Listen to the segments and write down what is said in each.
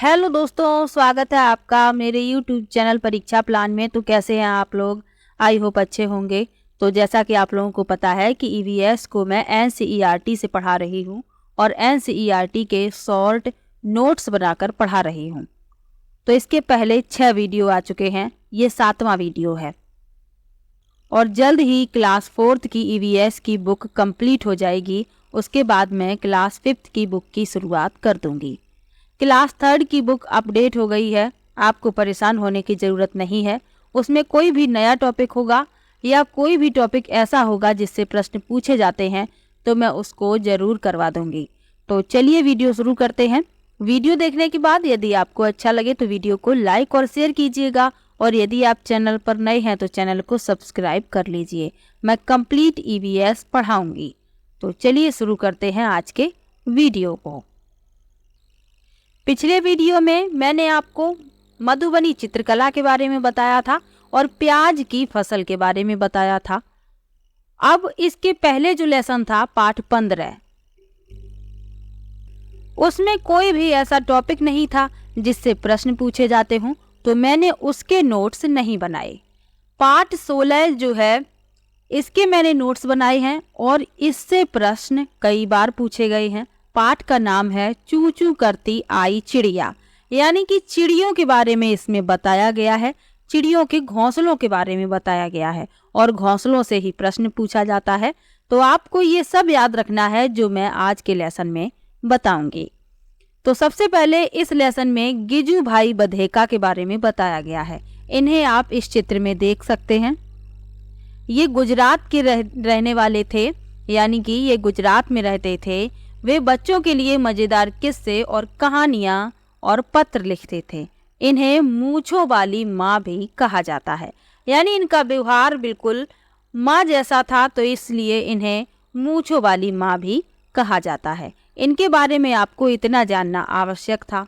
Hello दोस्तों, स्वागत है आपका मेरे YouTube चैनल परीक्षा प्लान में। तो कैसे हैं आप लोग? आई होप अच्छे होंगे। तो जैसा कि आप लोगों को पता है कि EVS को मैं NCERT से पढ़ा रही हूं और NCERT के शॉर्ट नोट्स बनाकर पढ़ा रही हूं। तो इसके पहले 6 वीडियो आ चुके हैं, ये 7वां वीडियो है और जल्द ही क्लास 4th की EVS की बुक कंप्लीट हो जाएगी। उसके बाद मैं क्लास 5th की बुक की शुरुआत कर दूंगी। क्लास 3rd की बुक अपडेट हो गई है, आपको परेशान होने की ज़रूरत नहीं है। उसमें कोई भी नया टॉपिक होगा या कोई भी टॉपिक ऐसा होगा जिससे प्रश्न पूछे जाते हैं तो मैं उसको ज़रूर करवा दूंगी। तो चलिए वीडियो शुरू करते हैं। वीडियो देखने के बाद यदि आपको अच्छा लगे तो वीडियो को लाइक और शेयर कीजिएगा और यदि आप चैनल पर नए हैं तो चैनल को सब्सक्राइब कर लीजिए। मैं कंप्लीट EVS पढ़ाऊंगी। तो चलिए शुरू करते हैं आज के वीडियो को। पिछले वीडियो में मैंने आपको मधुबनी चित्रकला के बारे में बताया था और प्याज की फसल के बारे में बताया था। अब इसके पहले जो लेसन था पाठ 15, उसमें कोई भी ऐसा टॉपिक नहीं था जिससे प्रश्न पूछे जाते हों, तो मैंने उसके नोट्स नहीं बनाए। पाठ 16 जो है इसके मैंने नोट्स बनाए हैं और इससे प्रश्न कई बार पूछे गए हैं। पाठ का नाम है चू चू करती आई चिड़िया, यानी कि चिड़ियों के बारे में इसमें बताया गया है। चिड़ियों के घोंसलों के बारे में बताया गया है और घोंसलों से ही प्रश्न पूछा जाता है। तो आपको ये सब याद रखना है जो मैं आज के लेसन में बताऊंगी। तो सबसे पहले इस लेसन में गिजू भाई बधेका के बारे में बताया गया है। इन्हें आप इस चित्र में देख सकते हैं। ये गुजरात के रहने वाले थे, यानी कि ये गुजरात में रहते थे। वे बच्चों के लिए मजेदार किस्से और कहानियां और पत्र लिखते थे। इन्हें मूंछों वाली माँ भी कहा जाता है, यानी इनका व्यवहार बिल्कुल माँ जैसा था, तो इसलिए इन्हें मूंछों वाली माँ भी कहा जाता है। इनके बारे में आपको इतना जानना आवश्यक था।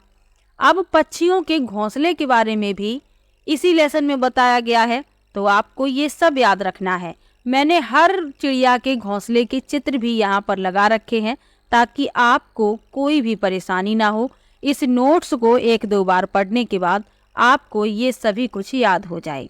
अब पक्षियों के घोंसले के बारे में भी इसी लेसन में बताया गया है, तो आपको ये सब याद रखना है। मैंने हर चिड़िया के घोंसले के चित्र भी यहाँ पर लगा रखे हैं ताकि आपको कोई भी परेशानी ना हो। इस नोट्स को 1-2 बार पढ़ने के बाद आपको ये सभी कुछ याद हो जाए।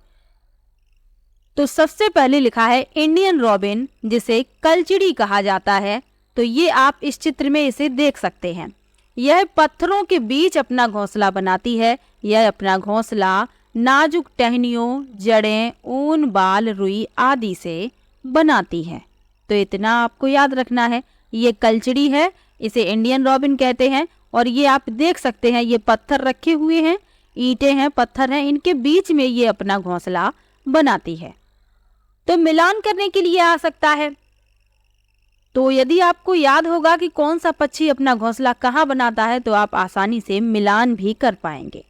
तो सबसे पहले लिखा है इंडियन रॉबिन, जिसे कलचिड़ी कहा जाता है। तो ये आप इस चित्र में इसे देख सकते हैं। यह पत्थरों के बीच अपना घोंसला बनाती है। यह अपना घोंसला नाजुक टहनियों, जड़ें, ऊन, बाल, रुई आदि से बनाती है। तो इतना आपको याद रखना है। ये कलचिड़ी है, इसे इंडियन रॉबिन कहते हैं। और ये आप देख सकते हैं, ये पत्थर रखे हुए हैं, ईंटें हैं, पत्थर हैं, इनके बीच में ये अपना घोंसला बनाती है। तो मिलान करने के लिए आ सकता है। तो यदि आपको याद होगा कि कौन सा पक्षी अपना घोंसला कहाँ बनाता है तो आप आसानी से मिलान भी कर पाएंगे।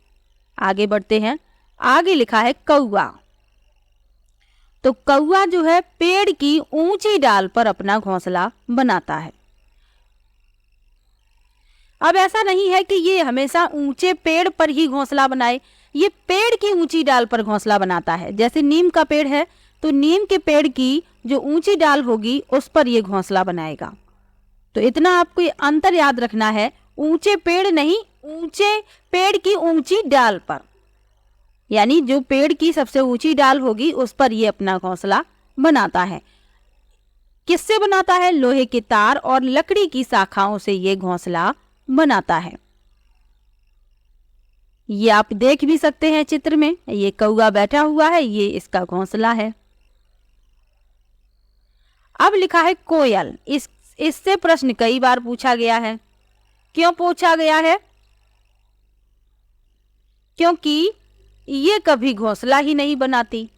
आगे बढ़ते हैं। आगे लिखा है कौवा। तो कौवा जो है पेड़ की ऊंची डाल पर अपना घोंसला बनाता है। अब ऐसा नहीं है कि ये हमेशा ऊंचे पेड़ पर ही घोंसला बनाए, ये पेड़ की ऊंची डाल पर घोंसला बनाता है। जैसे नीम का पेड़ है तो नीम के पेड़ की जो ऊंची डाल होगी उस पर ये घोंसला बनाएगा। तो इतना आपको ये अंतर याद रखना है, ऊंचे पेड़ नहीं, ऊंचे पेड़ की ऊंची डाल पर, यानी जो पेड़ की सबसे ऊंची डाल होगी उस पर ये अपना घोंसला बनाता है। किससे बनाता है? लोहे के तार और लकड़ी की शाखाओं से ये घोंसला बनाता है। ये आप देख भी सकते हैं चित्र में, ये कौवा बैठा हुआ है, ये इसका घोंसला है। अब लिखा है कोयल। इससे प्रश्न कई बार पूछा गया है। क्यों पूछा गया है? क्योंकि ये कभी घोंसला ही नहीं बनाती।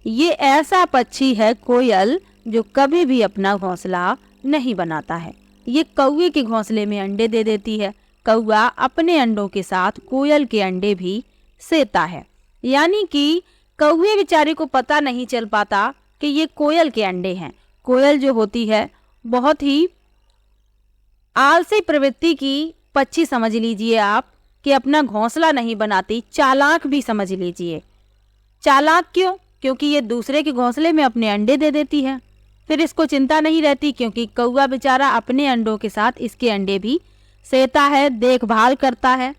ये ऐसा पक्षी है कोयल जो कभी भी अपना घोंसला नहीं बनाता है। ये कौवे के घोंसले में अंडे दे देती है। कौवा अपने अंडों के साथ कोयल के अंडे भी सेता है, यानी कि कौवे बेचारे को पता नहीं चल पाता कि ये कोयल के अंडे हैं। कोयल जो होती है बहुत ही आलसी प्रवृत्ति की पक्षी समझ लीजिए आप, कि अपना घोंसला नहीं बनाती, चालाक भी समझ लीजिए। चालाक क्यों? क्योंकि ये दूसरे के घोंसले में अपने अंडे दे देती है। फिर इसको चिंता नहीं रहती क्योंकि कौवा बेचारा अपने अंडों के साथ इसके अंडे भी सेता है, देखभाल करता है।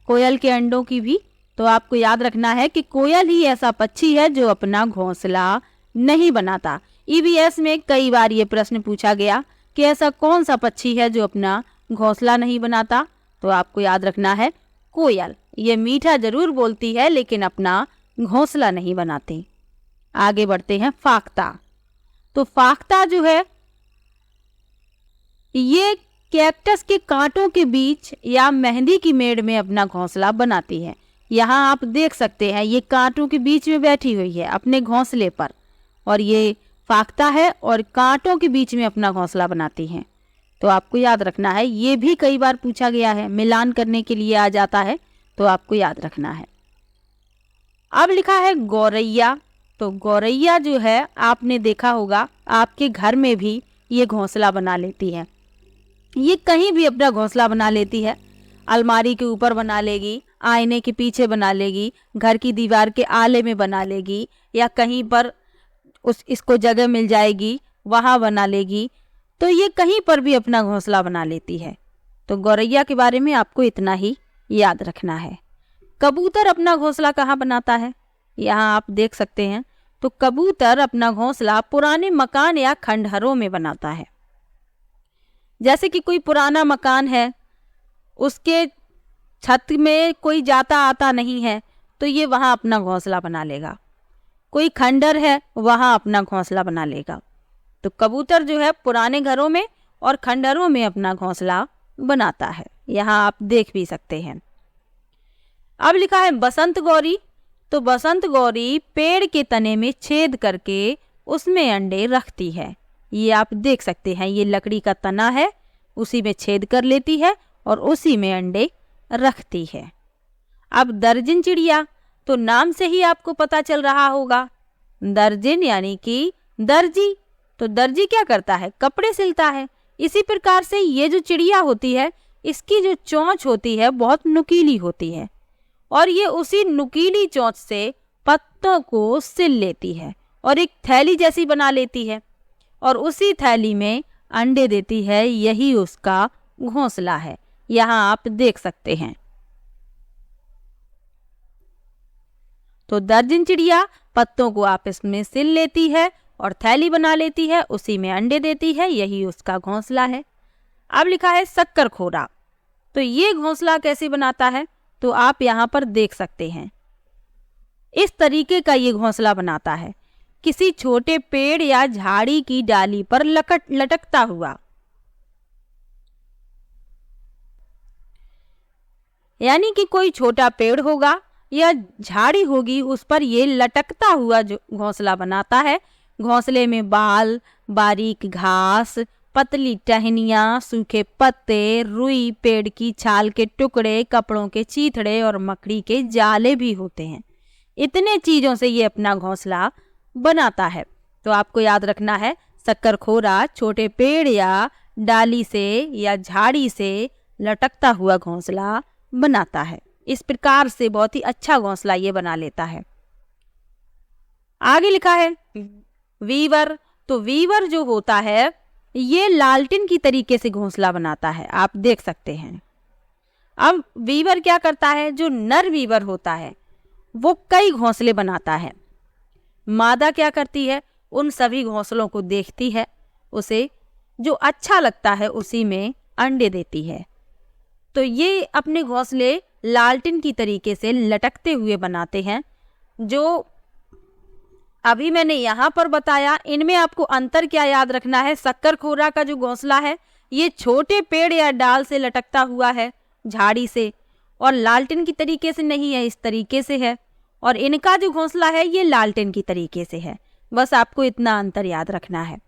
कोयल के अंडों की भी। तो आपको याद रखना है कि कोयल ही ऐसा पक्षी है जो अपना घोंसला नहीं बनाता। ईवीएस में कई बार ये प्रश्न पूछा गया कि ऐसा कौन सा पक्षी है जो अपना घोंसला नहीं बनाता। तो आपको याद रखना है कोयल। ये मीठा जरूर बोलती है लेकिन अपना घोंसला नहीं बनाती। आगे बढ़ते हैं फाख्ता। तो फाख्ता जो है ये कैक्टस के कांटों के बीच या मेहंदी की मेड़ में अपना घोंसला बनाती है। यहाँ आप देख सकते हैं ये कांटों के बीच में बैठी हुई है अपने घोंसले पर, और ये फाख्ता है और कांटों के बीच में अपना घोंसला बनाती है। तो आपको याद रखना है, ये भी कई बार पूछा गया है, मिलान करने के लिए आ जाता है, तो आपको याद रखना है। अब लिखा है गौरैया। तो गौरैया जो है आपने देखा होगा आपके घर में भी ये घोंसला बना लेती है। ये कहीं भी अपना घोंसला बना लेती है। अलमारी के ऊपर बना लेगी, आईने के पीछे बना लेगी, घर की दीवार के आले में बना लेगी, या कहीं पर इसको जगह मिल जाएगी वहाँ बना लेगी। तो ये कहीं पर भी अपना घोंसला बना लेती है। तो गौरैया के बारे में आपको इतना ही याद रखना है। कबूतर अपना घोंसला कहाँ बनाता है? यहाँ आप देख सकते हैं। तो कबूतर अपना घोंसला पुराने मकान या खंडहरों में बनाता है। जैसे कि कोई पुराना मकान है, उसके छत में कोई जाता आता नहीं है, तो ये वहाँ अपना घोंसला बना लेगा। कोई खंडहर है, वहाँ अपना घोंसला बना लेगा। तो कबूतर जो है पुराने घरों में और खंडहरों में अपना घोंसला बनाता है। यहाँ आप देख भी सकते हैं। अब लिखा है बसंत गौरी। तो बसंत गौरी पेड़ के तने में छेद करके उसमें अंडे रखती है। ये आप देख सकते हैं, ये लकड़ी का तना है, उसी में छेद कर लेती है और उसी में अंडे रखती है। अब दर्जन चिड़िया। तो नाम से ही आपको पता चल रहा होगा, दर्जन यानी कि दर्जी। तो दर्जी क्या करता है? कपड़े सिलता है। इसी प्रकार से ये जो चिड़िया होती है, इसकी जो चोंच होती है बहुत नुकीली होती है, और ये उसी नुकीली चोंच से पत्तों को सिल लेती है और एक थैली जैसी बना लेती है, और उसी थैली में अंडे देती है। यही उसका घोंसला है। यहाँ आप देख सकते हैं। तो दर्जन चिड़िया पत्तों को आपस में सिल लेती है और थैली बना लेती है, उसी में अंडे देती है, यही उसका घोंसला है। अब लिखा है शक्करखोरा। तो ये घोंसला कैसे बनाता है? तो आप यहाँ पर देख सकते हैं, इस तरीके का ये घोंसला बनाता है, किसी छोटे पेड़ या झाड़ी की डाली पर लटकता हुआ। यानी कि कोई छोटा पेड़ होगा या झाड़ी होगी, उस पर ये लटकता हुआ जो घोंसला बनाता है। घोंसले में बाल, बारीक घास, पतली टहनियाँ, सूखे पत्ते, रुई, पेड़ की छाल के टुकड़े, कपड़ों के चीथड़े और मकड़ी के जाले भी होते हैं। इतने चीजों से ये अपना घोंसला बनाता है। तो आपको याद रखना है, शक्करखोरा छोटे पेड़ या डाली से या झाड़ी से लटकता हुआ घोंसला बनाता है। इस प्रकार से बहुत ही अच्छा घोंसला ये बना लेता है। आगे लिखा है वीवर। तो वीवर जो होता है ये लालटेन की तरीके से घोंसला बनाता है, आप देख सकते हैं। अब वीवर क्या करता है? जो नर वीवर होता है वो कई घोंसले बनाता है। मादा क्या करती है? उन सभी घोंसलों को देखती है, उसे जो अच्छा लगता है उसी में अंडे देती है। तो ये अपने घोंसले लालटेन की तरीके से लटकते हुए बनाते हैं। जो अभी मैंने यहाँ पर बताया, इनमें आपको अंतर क्या याद रखना है? शक्करखोरा का जो घोंसला है ये छोटे पेड़ या डाल से लटकता हुआ है, झाड़ी से, और लालटेन की तरीके से नहीं है, इस तरीके से है। और इनका जो घोंसला है ये लालटेन की तरीके से है। बस आपको इतना अंतर याद रखना है।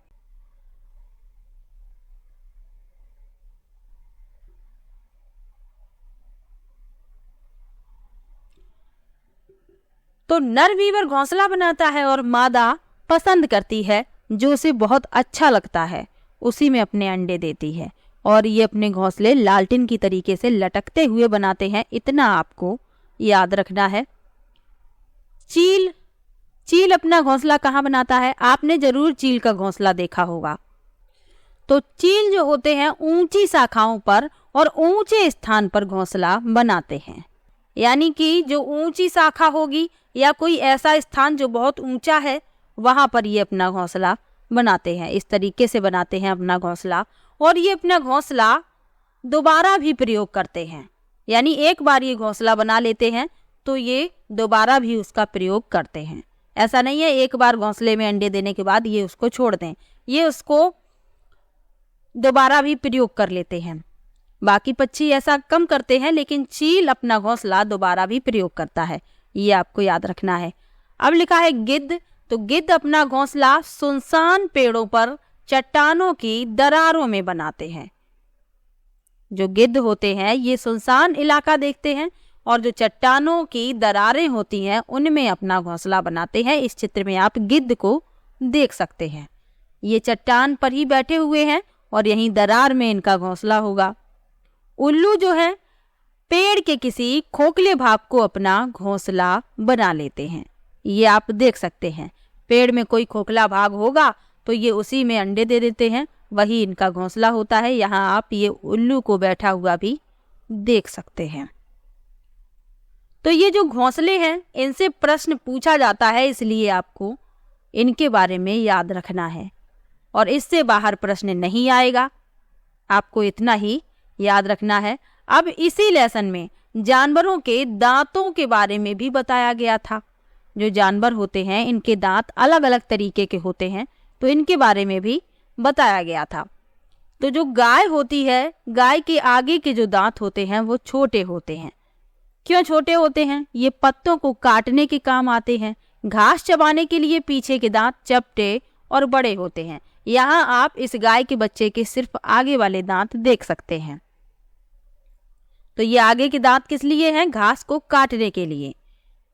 तो नर वीवर घोंसला बनाता है और मादा पसंद करती है जो उसे बहुत अच्छा लगता है, उसी में अपने अंडे देती है। और ये अपने घोंसले लालटेन की तरीके से लटकते हुए बनाते हैं, इतना आपको याद रखना है। चील अपना घोंसला कहाँ बनाता है? आपने जरूर चील का घोंसला देखा होगा। तो चील जो होते हैं ऊंची शाखाओं पर और ऊंचे स्थान पर घोंसला बनाते हैं। यानी कि जो ऊंची शाखा होगी या कोई ऐसा स्थान जो बहुत ऊंचा है, वहाँ पर ये अपना घोंसला बनाते हैं। इस तरीके से बनाते हैं अपना घोंसला, और ये अपना घोंसला दोबारा भी प्रयोग करते हैं। यानी एक बार ये घोंसला बना लेते हैं तो ये दोबारा भी उसका प्रयोग करते हैं। ऐसा नहीं है एक बार घोंसले में अंडे देने के बाद ये उसको छोड़ दें, ये उसको दोबारा भी प्रयोग कर लेते हैं। बाकी पक्षी ऐसा कम करते हैं, लेकिन चील अपना घोंसला दोबारा भी प्रयोग करता है, ये आपको याद रखना है। अब लिखा है गिद्ध, तो गिद्ध अपना घोंसला सुनसान पेड़ों पर चट्टानों की दरारों में बनाते हैं। जो गिद्ध होते हैं ये सुनसान इलाका देखते हैं और जो चट्टानों की दरारें होती हैं उनमें अपना घोंसला बनाते हैं। इस चित्र में आप गिद्ध को देख सकते हैं, ये चट्टान पर ही बैठे हुए हैं और यहीं दरार में इनका घोंसला होगा। उल्लू जो है पेड़ के किसी खोखले भाग को अपना घोंसला बना लेते हैं, ये आप देख सकते हैं। पेड़ में कोई खोखला भाग होगा तो ये उसी में अंडे दे देते हैं, वही इनका घोंसला होता है। यहाँ आप ये उल्लू को बैठा हुआ भी देख सकते हैं। तो ये जो घोंसले हैं इनसे प्रश्न पूछा जाता है, इसलिए आपको इनके बारे में याद रखना है और इससे बाहर प्रश्न नहीं आएगा, आपको इतना ही याद रखना है। अब इसी लेसन में जानवरों के दांतों के बारे में भी बताया गया था। जो जानवर होते हैं इनके दांत अलग अलग तरीके के होते हैं, तो इनके बारे में भी बताया गया था। तो जो गाय होती है, गाय के आगे के जो दांत होते हैं वो छोटे होते हैं। क्यों छोटे होते हैं? ये पत्तों को काटने के काम आते हैं। घास चबाने के लिए पीछे के दांत चपटे और बड़े होते हैं। यहाँ आप इस गाय के बच्चे के सिर्फ आगे वाले दांत देख सकते हैं। तो ये आगे के दांत किस लिए हैं? घास को काटने के लिए,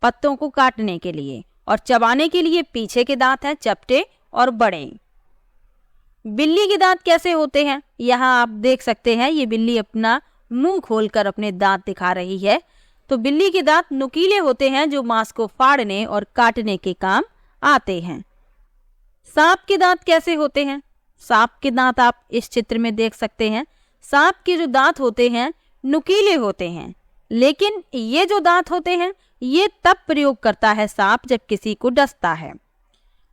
पत्तों को काटने के लिए, और चबाने के लिए पीछे के दांत हैं चपटे और बड़े। बिल्ली के दांत कैसे होते हैं? यहाँ आप देख सकते हैं, ये बिल्ली अपना मुंह खोलकर अपने दांत दिखा रही है। तो बिल्ली के दांत नुकीले होते हैं जो मांस को फाड़ने और काटने के काम आते हैं। सांप के दांत कैसे होते हैं? सांप के दांत आप इस चित्र में देख सकते हैं। सांप के जो दांत होते हैं नुकीले होते हैं, लेकिन ये जो दांत होते हैं ये तब प्रयोग करता है सांप जब किसी को डसता है।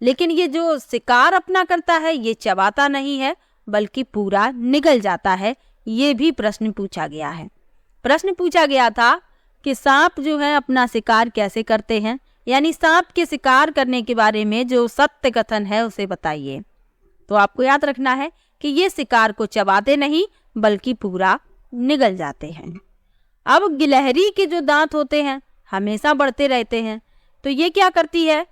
लेकिन ये जो शिकार अपना करता है ये चबाता नहीं है बल्कि पूरा निगल जाता है। ये भी प्रश्न पूछा गया है। प्रश्न पूछा गया था कि सांप जो है अपना शिकार कैसे करते हैं, यानी सांप के शिकार करने के बारे में जो सत्य कथन है उसे बताइए। तो आपको याद रखना है कि ये शिकार को चबाते नहीं बल्कि पूरा निगल जाते हैं। अब गिलहरी के जो दांत होते हैं हमेशा बढ़ते रहते हैं, तो ये क्या करती है?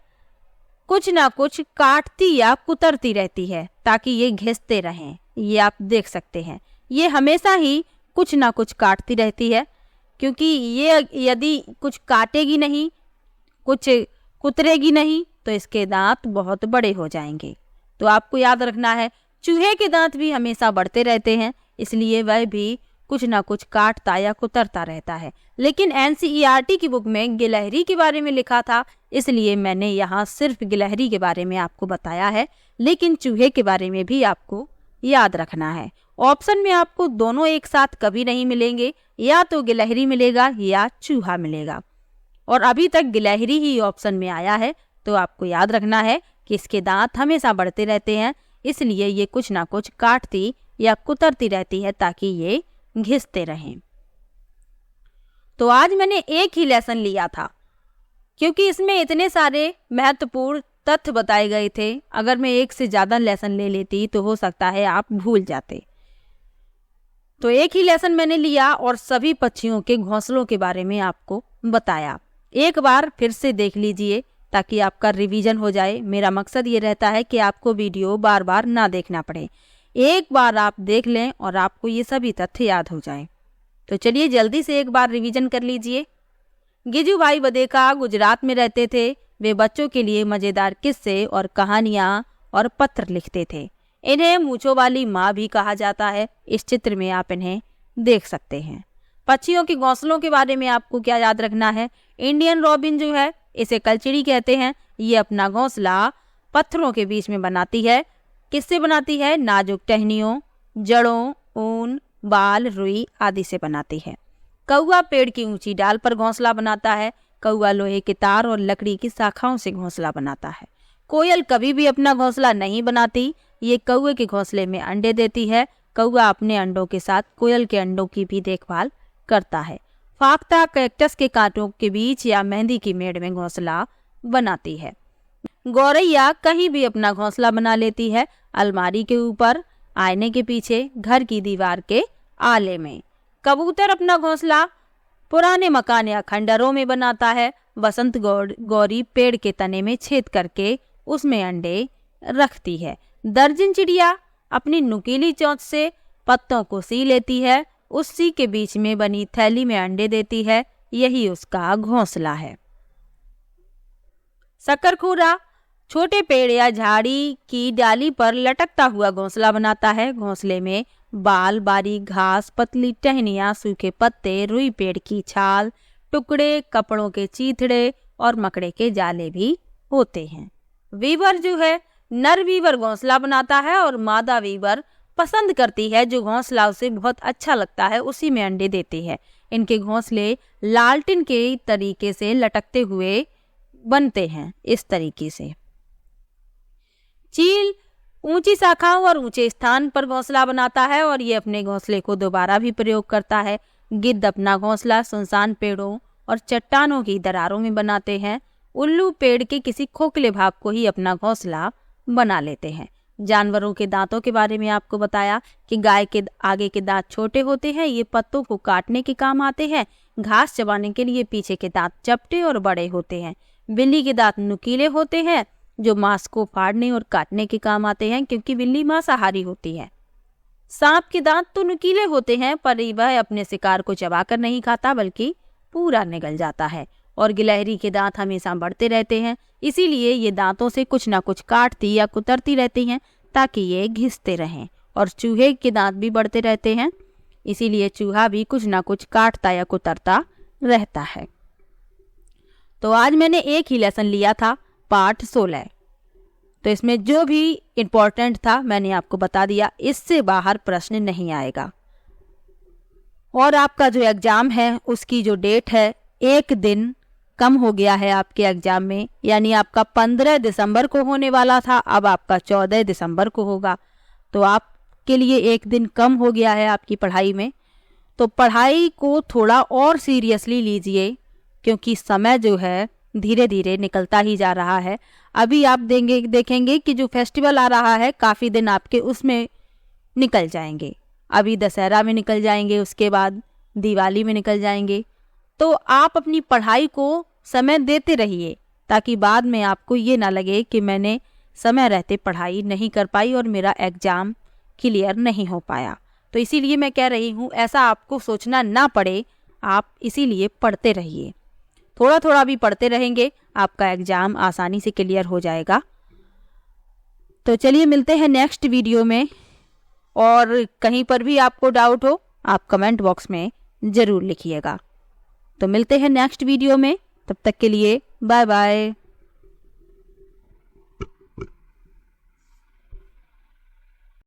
कुछ ना कुछ काटती या कुतरती रहती है ताकि ये घिसते रहें। ये आप देख सकते हैं, ये हमेशा ही कुछ ना कुछ काटती रहती है, क्योंकि ये यदि कुछ काटेगी नहीं, कुछ कुतरेगी नहीं, तो इसके दांत बहुत बड़े हो जाएंगे। तो आपको याद रखना है चूहे के दांत भी हमेशा बढ़ते रहते हैं, इसलिए वह भी कुछ ना कुछ काटता या कुतरता रहता है। लेकिन एनसीईआरटी की बुक में गिलहरी के बारे में लिखा था, इसलिए मैंने यहाँ सिर्फ गिलहरी के बारे में आपको बताया है, लेकिन चूहे के बारे में भी आपको याद रखना है। ऑप्शन में आपको दोनों एक साथ कभी नहीं मिलेंगे, या तो गिलहरी मिलेगा या चूहा मिलेगा, और अभी तक गिलहरी ही ऑप्शन में आया है। तो आपको याद रखना है कि इसके दांत हमेशा बढ़ते रहते हैं, इसलिए ये कुछ ना कुछ काटती या कुतरती रहती है ताकि ये घिसते रहें। तो आज मैंने एक ही लेसन लिया था क्योंकि इसमें इतने सारे महत्वपूर्ण तथ्य बताए गए थे। अगर मैं एक से ज़्यादा लेसन ले लेती तो हो सकता है आप भूल जाते। तो एक ही लेसन मैंने लिया और सभी पक्षियों के घोंसलों के बारे में आपको बताया। एक बार फिर से देख लीजिए ताकि आपका रिवीजन हो जाए। मेरा मकसद ये रहता है कि आपको वीडियो बार बार ना देखना पड़े, एक बार आप देख लें और आपको ये सभी तथ्य याद हो जाए। तो चलिए जल्दी से एक बार रिवीजन कर लीजिए। गिजूभाई बदेका गुजरात में रहते थे। वे बच्चों के लिए मज़ेदार किस्से और कहानियाँ और पत्र लिखते थे। इन्हें मूंछों वाली माँ भी कहा जाता है। इस चित्र में आप इन्हें देख सकते हैं। पक्षियों के घोंसलों के बारे में आपको क्या याद रखना है? इंडियन रॉबिन जो है इसे कलचिड़ी कहते हैं। ये अपना घोंसला पत्थरों के बीच में बनाती है। किससे बनाती है? नाजुक टहनियों, जड़ों, ऊन, बाल, रुई आदि से बनाती है। कौवा पेड़ की ऊंची डाल पर घोंसला बनाता है। कौवा लोहे के तार और लकड़ी की शाखाओं से घोंसला बनाता है। कोयल कभी भी अपना घोंसला नहीं बनाती, ये कौवे के घोंसले में अंडे देती है। कौवा अपने अंडों के साथ कोयल के अंडों की भी देखभाल करता है। फाख्ता कैक्टस के कांटों के बीच या मेहंदी की मेड़ में घोंसला बनाती है। गौरैया कहीं भी अपना घोंसला बना लेती है, अलमारी के ऊपर, आईने के पीछे, घर की दीवार के आले में। कबूतर अपना घोंसला पुराने मकान या खंडरों में बनाता है। बसंत गौरी पेड़ के तने में छेद करके उसमें अंडे रखती है। दर्जन चिड़िया अपनी नुकीली चोंच से पत्तों को सी लेती है, उस सी के बीच में बनी थैली में अंडे देती है, यही उसका घोंसला है। शकरखुरा छोटे पेड़ या झाड़ी की डाली पर लटकता हुआ घोंसला बनाता है। घोंसले में बाल, बारीक घास, पतली टहनियाँ, सूखे पत्ते, रुई पेड़ की छाल, टुकड़े, कपड़ों के चीथड़े और मकड़े के जाले भी होते हैं। वीवर जो है, नर वीवर घोंसला बनाता है और मादा वीवर पसंद करती है जो घोंसला उसे बहुत अच्छा लगता है उसी में अंडे देती है। इनके घोंसले लालटेन के तरीके से लटकते हुए बनते हैं, इस तरीके से। चील ऊंची शाखाओं और ऊंचे स्थान पर घोंसला बनाता है और ये अपने घोंसले को दोबारा भी प्रयोग करता है। गिद्ध अपना घोंसला सुनसान पेड़ों और चट्टानों की दरारों में बनाते हैं। उल्लू पेड़ के किसी खोखले भाग को ही अपना घोंसला बना लेते हैं। जानवरों के दांतों के बारे में आपको बताया कि गाय के आगे के दांत छोटे होते हैं, ये पत्तों को काटने के काम आते हैं। घास चबाने के लिए पीछे के दांत चपटे और बड़े होते हैं। बिल्ली के दांत नुकीले होते हैं जो मांस को फाड़ने और काटने के काम आते हैं, क्योंकि बिल्ली मांसाहारी होती है। सांप के दांत तो नुकीले होते हैं पर वह अपने शिकार को चबाकर नहीं खाता बल्कि पूरा निगल जाता है। और गिलहरी के दांत हमेशा बढ़ते रहते हैं, इसीलिए ये दांतों से कुछ ना कुछ काटती या कुतरती रहती हैं ताकि ये घिसते रहें। और चूहे के दांत भी बढ़ते रहते हैं, इसीलिए चूहा भी कुछ ना कुछ काटता या कुतरता रहता है। तो आज मैंने एक ही लेसन लिया था, पाठ 16। तो इसमें जो भी इम्पोर्टेंट था मैंने आपको बता दिया, इससे बाहर प्रश्न नहीं आएगा। और आपका जो एग्ज़ाम है उसकी जो डेट है, एक दिन कम हो गया है आपके एग्ज़ाम में, यानी आपका 15 दिसंबर को होने वाला था, अब आपका 14 दिसंबर को होगा। तो आपके लिए एक दिन कम हो गया है आपकी पढ़ाई में। तो पढ़ाई को थोड़ा और सीरियसली लीजिए, क्योंकि समय जो है धीरे धीरे निकलता ही जा रहा है। अभी आप देखेंगे कि जो फेस्टिवल आ रहा है काफ़ी दिन आपके उसमें निकल जाएंगे। अभी दशहरा में निकल जाएंगे, उसके बाद दिवाली में निकल जाएंगे। तो आप अपनी पढ़ाई को समय देते रहिए ताकि बाद में आपको ये ना लगे कि मैंने समय रहते पढ़ाई नहीं कर पाई और मेरा एग्ज़ाम क्लियर नहीं हो पाया। तो इसीलिए मैं कह रही हूँ ऐसा आपको सोचना ना पड़े, आप इसीलिए पढ़ते रहिए। थोड़ा थोड़ा भी पढ़ते रहेंगे, आपका एग्ज़ाम आसानी से क्लियर हो जाएगा। तो चलिए मिलते हैं नेक्स्ट वीडियो में, और कहीं पर भी आपको डाउट हो आप कमेंट बॉक्स में ज़रूर लिखिएगा। तो मिलते हैं नेक्स्ट वीडियो में, तब तक के लिए बाय बाय।